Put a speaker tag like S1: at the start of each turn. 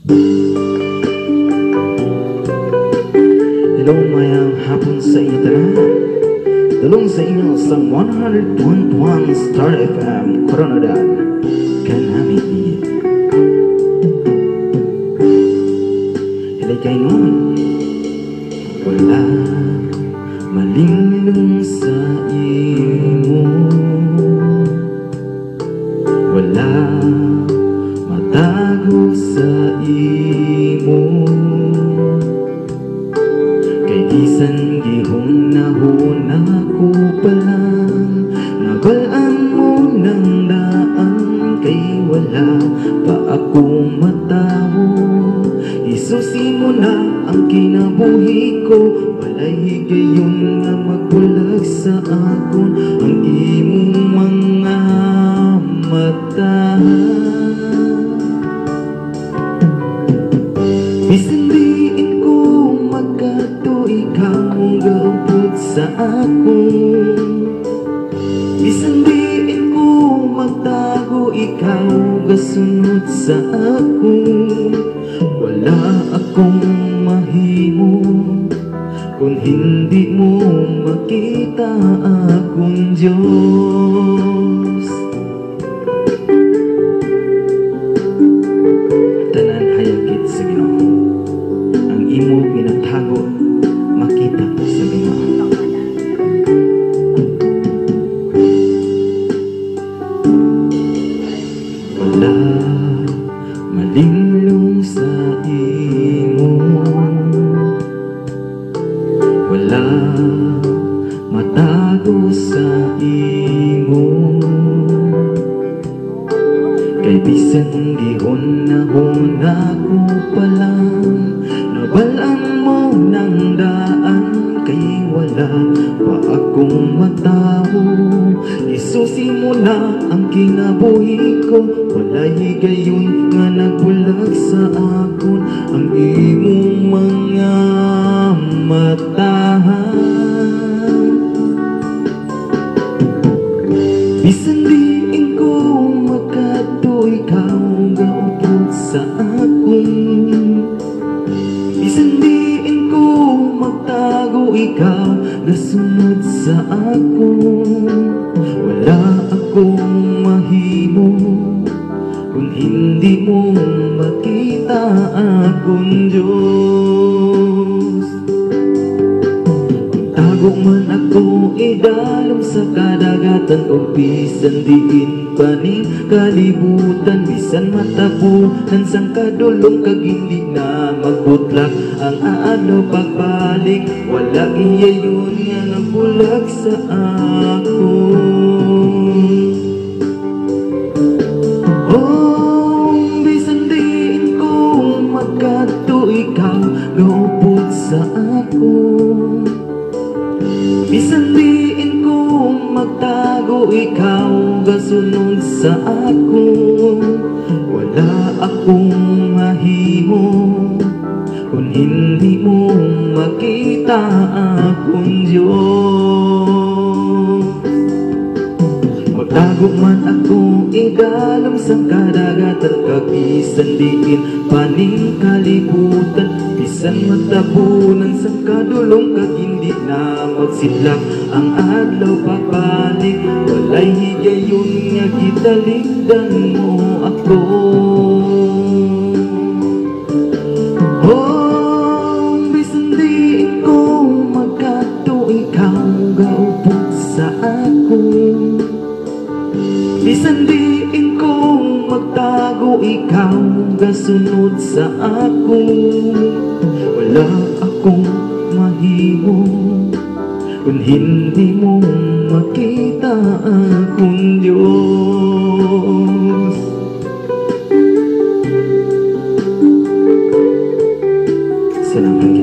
S1: Hello mayang hapon sa inyo tanan. Tulong sa inyo sa 101.1 Star FM Coronadal kanami niya. Hilay kay nun wala malinglong sa imo, wala matago sa imo, kay bisan gihong nahuna ko palang nabalaan mo ng daan, kay wala pa akong matawo. Isusi mo na ang kinabuhi ko, walay higayon nga magbulag sa akon ang imong mga mata. Bisan diin ko magkato, ikaw mong gaupot sa akon. Bisan diin ko magtago, ikaw gasunod sa akon. Wala akong mahimo kung hindi mo makita akong Diyos. Tanan hayagit sa Ginoo, ang imo ginatago makita sa Ginoo. Wala malinglong sa imo, wala matago sa imo, kay bisan gihon nahuna ko palang nabalaan mo ng daan, kay wala pa akong matawo. Isusi mo na ang kinabuhi ko, walay higayon nga nagbulag sa akon ang imong mga mata. Bisan diin ko magkato, ikaw gaupot sa akon. Bisan diin ko magtago, ikaw gasunod sa akon. Wala akong mahimo kung hindi mo makita akong Diyos. Kung tago man ako idalom sa kadagatan, o bisan diin paning kalibutan, bisan matabunan sang kadulong kag hindi na magbutlak ang adlaw pagbalik, wala giyayon nga nagbulag sa akon. Ikaw gaupot sa akon. Bisan diin ko magtago, ikaw gasunod sa akon. Wala akong mahimo kung hindi mo makita akong Diyos. Magtago man ako idalom sa kadagatan, kabisan diin paning kalibutan, bisan matabunan sa kadulong kag hindi na magsidlak ang adlaw pagbalik, walay higayon nga gitaligdan mo ako. Oh, bisan diin ko magkato, ikaw gaupot sa akon. Bisan diin ko magtago, ikaw gasunod sa akon. Wala akong mahimo kung hindi mo makita akong Diyos. Salamat.